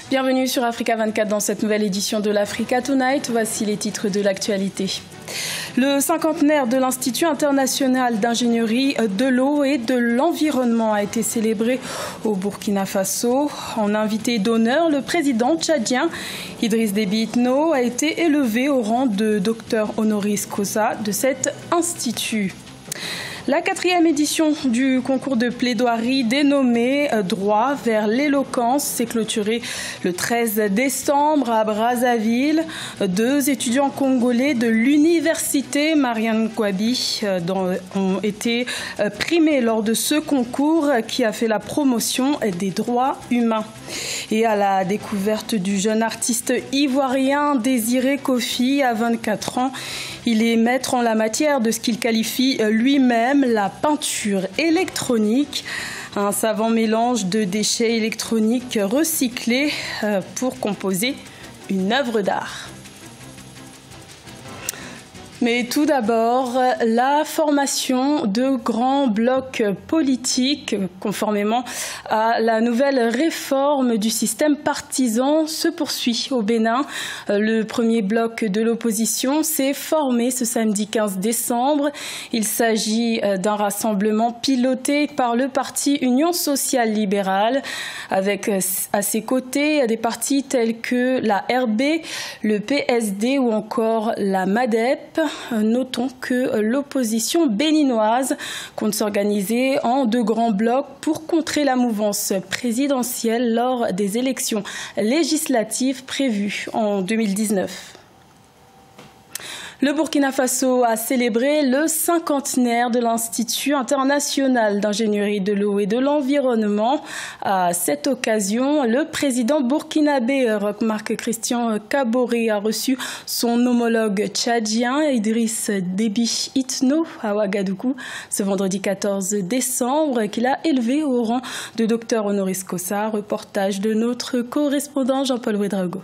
Bienvenue sur Africa 24 dans cette nouvelle édition de l'Africa Tonight. Voici les titres de l'actualité. Le cinquantenaire de l'Institut international d'ingénierie de l'eau et de l'environnement a été célébré au Burkina Faso. En invité d'honneur, le président tchadien Idriss Déby Itno a été élevé au rang de docteur honoris causa de cet institut. La 4e édition du concours de plaidoirie dénommé Droit vers l'éloquence s'est clôturée le 13 décembre à Brazzaville. 2 étudiants congolais de l'université Mariam Kouabi ont été primés lors de ce concours qui a fait la promotion des droits humains. Et à la découverte du jeune artiste ivoirien Désiré Kofi à 24 ans, il est maître en la matière de ce qu'il qualifie lui-même la peinture électronique, un savant mélange de déchets électroniques recyclés pour composer une œuvre d'art. Mais tout d'abord, la formation de grands blocs politiques, conformément à la nouvelle réforme du système partisan, se poursuit au Bénin. Le premier bloc de l'opposition s'est formé ce samedi 15 décembre. Il s'agit d'un rassemblement piloté par le parti Union sociale libérale, avec à ses côtés des partis tels que la RB, le PSD ou encore la MADEP. Notons que l'opposition béninoise compte s'organiser en 2 grands blocs pour contrer la mouvance présidentielle lors des élections législatives prévues en 2019. Le Burkina Faso a célébré le cinquantenaire de l'Institut international d'ingénierie de l'eau et de l'environnement. À cette occasion, le président burkinabé Roch-Marc Christian Kaboré a reçu son homologue tchadien Idriss Déby Itno à Ouagadougou ce vendredi 14 décembre, qu'il a élevé au rang de docteur honoris causa. Reportage de notre correspondant Jean-Paul Ouedraogo.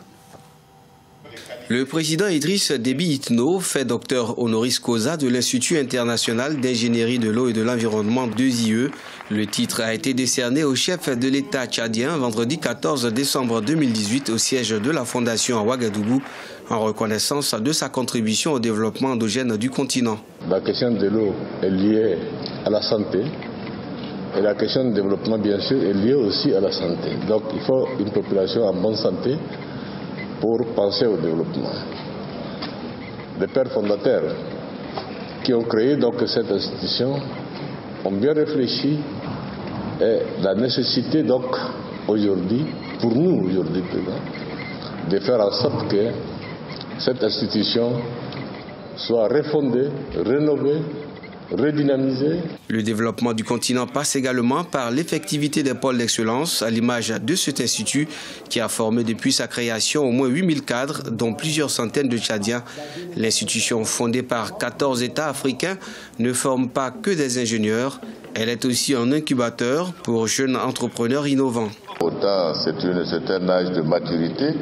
Le président Idriss Déby Itno fait docteur honoris causa de l'Institut international d'ingénierie de l'eau et de l'environnement 2IE. Le titre a été décerné au chef de l'État tchadien vendredi 14 décembre 2018 au siège de la Fondation à Ouagadougou en reconnaissance de sa contribution au développement endogène du continent. La question de l'eau est liée à la santé et la question du développement bien sûr est liée aussi à la santé. Donc il faut une population en bonne santé pour penser au développement. Les pères fondateurs qui ont créé donc cette institution ont bien réfléchi et la nécessité donc aujourd'hui, pour nous aujourd'hui de faire en sorte que cette institution soit refondée, rénovée, redynamiser. Le développement du continent passe également par l'effectivité des pôles d'excellence, à l'image de cet institut qui a formé depuis sa création au moins 8000 cadres, dont plusieurs centaines de Tchadiens. L'institution, fondée par 14 États africains, ne forme pas que des ingénieurs. Elle est aussi un incubateur pour jeunes entrepreneurs innovants. Autant c'est un âge de maturité,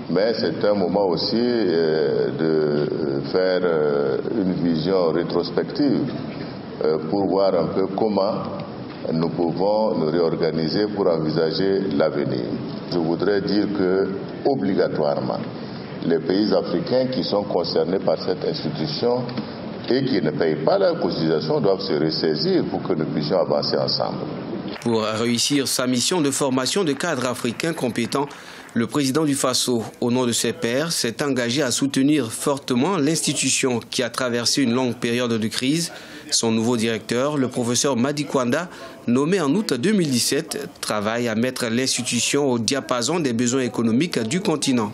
mais c'est un moment aussi de faire une vision rétrospective pour voir un peu comment nous pouvons nous réorganiser pour envisager l'avenir. Je voudrais dire que, obligatoirement, les pays africains qui sont concernés par cette institution et qui ne payent pas leur cotisation doivent se ressaisir pour que nous puissions avancer ensemble. Pour réussir sa mission de formation de cadres africains compétents, le président du Faso, au nom de ses pairs, s'est engagé à soutenir fortement l'institution qui a traversé une longue période de crise. Son nouveau directeur, le professeur Madi Kwanda, nommé en août 2017, travaille à mettre l'institution au diapason des besoins économiques du continent.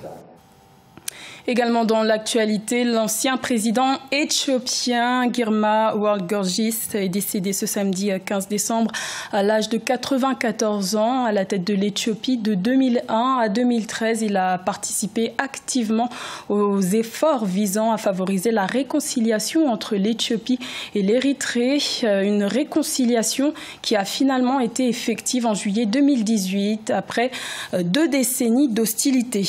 Également dans l'actualité, l'ancien président éthiopien Girma World-Gorgis est décédé ce samedi 15 décembre à l'âge de 94 ans. À la tête de l'Éthiopie de 2001 à 2013, il a participé activement aux efforts visant à favoriser la réconciliation entre l'Éthiopie et l'Érythrée. Une réconciliation qui a finalement été effective en juillet 2018 après 2 décennies d'hostilité.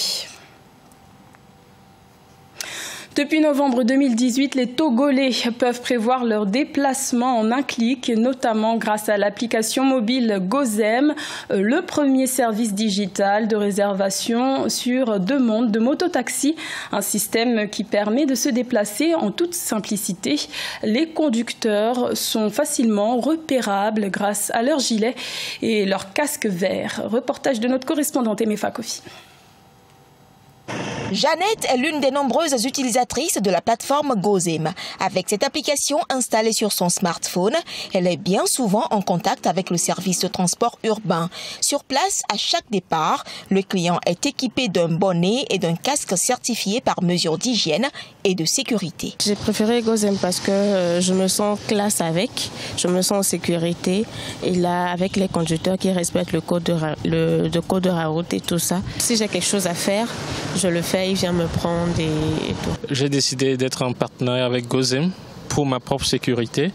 Depuis novembre 2018, les Togolais peuvent prévoir leur déplacement en un clic, notamment grâce à l'application mobile Gozem, le premier service digital de réservation sur demande de mototaxi, un système qui permet de se déplacer en toute simplicité. Les conducteurs sont facilement repérables grâce à leur gilet et leur casque vert. Reportage de notre correspondante Emefa Kofi. Jeannette est l'une des nombreuses utilisatrices de la plateforme Gozem. Avec cette application installée sur son smartphone, elle est bien souvent en contact avec le service de transport urbain. Sur place, à chaque départ, le client est équipé d'un bonnet et d'un casque certifié par mesure d'hygiène et de sécurité. J'ai préféré Gozem parce que je me sens classe avec, je me sens en sécurité et là avec les conducteurs qui respectent le code de la route et tout ça. Si j'ai quelque chose à faire, je le fais, il vient me prendre et tout. J'ai décidé d'être en partenariat avec Gozem pour ma propre sécurité,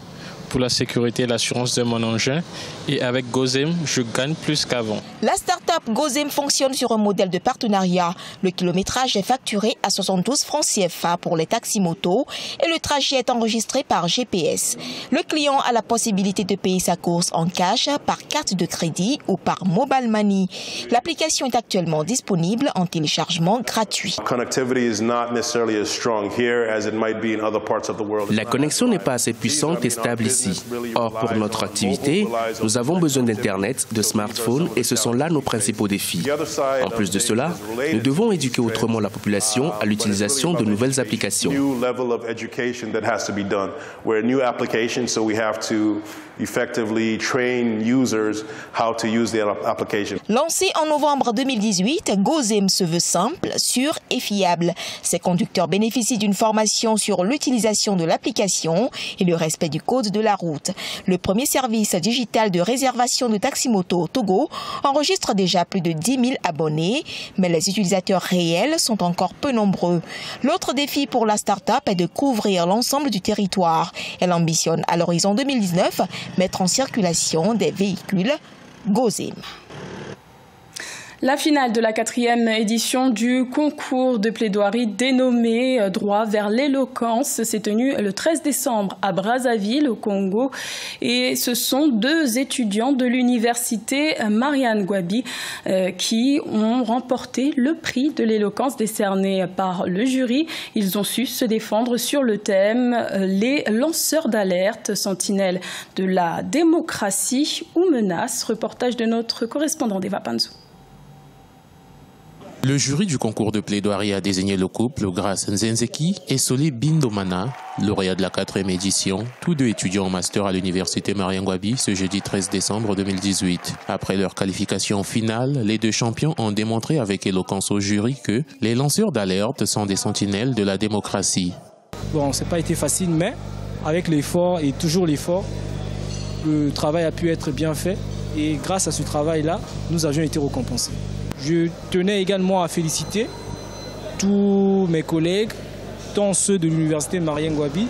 pour la sécurité et l'assurance de mon engin. Et avec Gozem, je gagne plus qu'avant. La start-up Gozem fonctionne sur un modèle de partenariat. Le kilométrage est facturé à 72 francs CFA pour les taxis-motos et le trajet est enregistré par GPS. Le client a la possibilité de payer sa course en cash, par carte de crédit ou par mobile money. L'application est actuellement disponible en téléchargement gratuit. La connexion n'est pas assez puissante et stable ici. Or, pour notre activité, nous avons besoin d'Internet, de smartphones et ce sont là nos principaux défis. En plus de cela, nous devons éduquer autrement la population à l'utilisation de nouvelles applications. Lancé en novembre 2018, Gozem se veut simple, sûr et fiable. Ses conducteurs bénéficient d'une formation sur l'utilisation de l'application et le respect du code de la route. Le premier service digital de réservation de taxi-moto au Togo enregistre déjà plus de 10 000 abonnés, mais les utilisateurs réels sont encore peu nombreux. L'autre défi pour la start-up est de couvrir l'ensemble du territoire. Elle ambitionne à l'horizon 2019 mettre en circulation des véhicules Gozem. La finale de la 4e édition du concours de plaidoirie dénommé Droit vers l'éloquence s'est tenue le 13 décembre à Brazzaville, au Congo. Et ce sont 2 étudiants de l'université Marian Gwabi qui ont remporté le prix de l'éloquence décerné par le jury. Ils ont su se défendre sur le thème « Les lanceurs d'alerte, sentinelles de la démocratie ou menaces ». Reportage de notre correspondant Deva Panzo. Le jury du concours de plaidoirie a désigné le couple Grace Nzenzeki et Solé Bindomana, lauréat de la 4e édition, tous 2 étudiants en master à l'université Marian Gwabi ce jeudi 13 décembre 2018. Après leur qualification finale, les 2 champions ont démontré avec éloquence au jury que les lanceurs d'alerte sont des sentinelles de la démocratie. Bon, ça n'a pas été facile, mais avec l'effort et toujours l'effort, le travail a pu être bien fait et grâce à ce travail-là, nous avions été récompensés. Je tenais également à féliciter tous mes collègues, tant ceux de l'université Marian Gwabi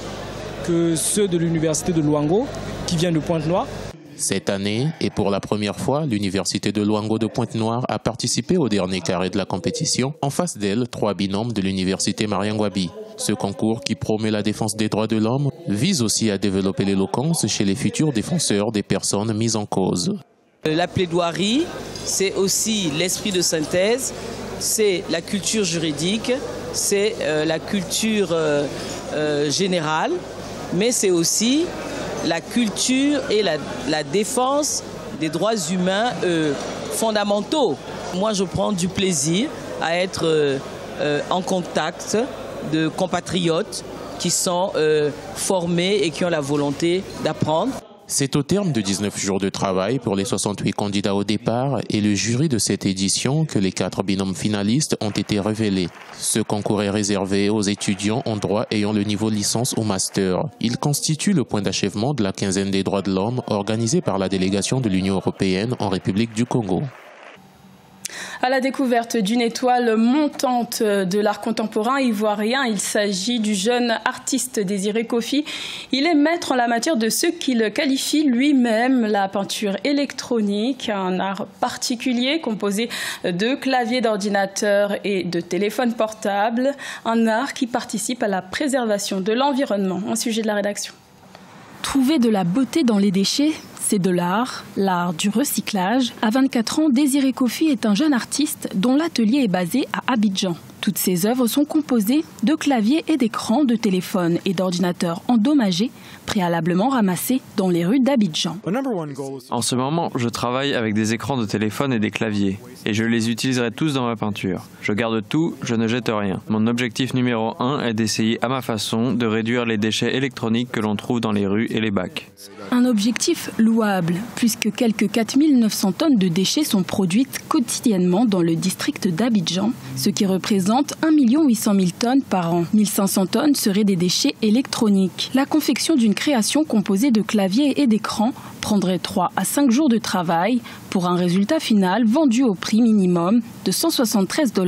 que ceux de l'université de Luango qui viennent de Pointe-Noire. Cette année, et pour la première fois, l'université de Luango de Pointe-Noire a participé au dernier carré de la compétition. En face d'elle, 3 binômes de l'université Marian Gwabi. Ce concours, qui promet la défense des droits de l'homme, vise aussi à développer l'éloquence chez les futurs défenseurs des personnes mises en cause. La plaidoirie, c'est aussi l'esprit de synthèse, c'est la culture juridique, c'est la culture générale, mais c'est aussi la culture et la défense des droits humains fondamentaux. Moi, je prends du plaisir à être en contact de compatriotes qui sont formés et qui ont la volonté d'apprendre. C'est au terme de 19 jours de travail pour les 68 candidats au départ et le jury de cette édition que les 4 binômes finalistes ont été révélés. Ce concours est réservé aux étudiants en droit ayant le niveau licence ou master. Il constitue le point d'achèvement de la quinzaine des droits de l'homme organisée par la délégation de l'Union européenne en République du Congo. À la découverte d'une étoile montante de l'art contemporain ivoirien, il s'agit du jeune artiste Désiré Kofi. Il est maître en la matière de ce qu'il qualifie lui-même la peinture électronique, un art particulier composé de claviers d'ordinateur et de téléphones portables, un art qui participe à la préservation de l'environnement. Un sujet de la rédaction. Trouver de la beauté dans les déchets, c'est de l'art du recyclage. À 24 ans, Désiré Kofi est un jeune artiste dont l'atelier est basé à Abidjan. Toutes ses œuvres sont composées de claviers et d'écrans de téléphone et d'ordinateurs endommagés, préalablement ramassés dans les rues d'Abidjan. En ce moment, je travaille avec des écrans de téléphone et des claviers, et je les utiliserai tous dans ma peinture. Je garde tout, je ne jette rien. Mon objectif numéro 1 est d'essayer à ma façon de réduire les déchets électroniques que l'on trouve dans les rues et les bacs. Un objectif louable, puisque quelques 4900 tonnes de déchets sont produites quotidiennement dans le district d'Abidjan, ce qui représente 1 800 000 tonnes par an. 1500 tonnes seraient des déchets électroniques. La confection d'une création composée de claviers et d'écrans prendrait 3 à 5 jours de travail pour un résultat final vendu au prix minimum de 173 $.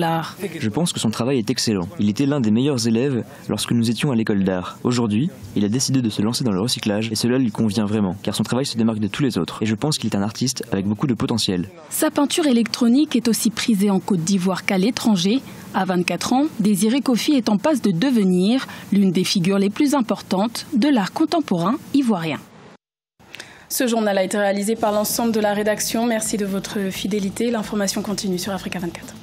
Je pense que son travail est excellent. Il était l'un des meilleurs élèves lorsque nous étions à l'école d'art. Aujourd'hui, il a décidé de se lancer dans le recyclage et cela lui convient vraiment, car son travail se démarque de tous les autres. Et je pense qu'il est un artiste avec beaucoup de potentiel. Sa peinture électronique est aussi prisée en Côte d'Ivoire qu'à l'étranger. À 24 ans, Désiré Kofi est en passe de devenir l'une des figures les plus importantes de l'art contemporain ivoirien. Ce journal a été réalisé par l'ensemble de la rédaction. Merci de votre fidélité. L'information continue sur Africa 24.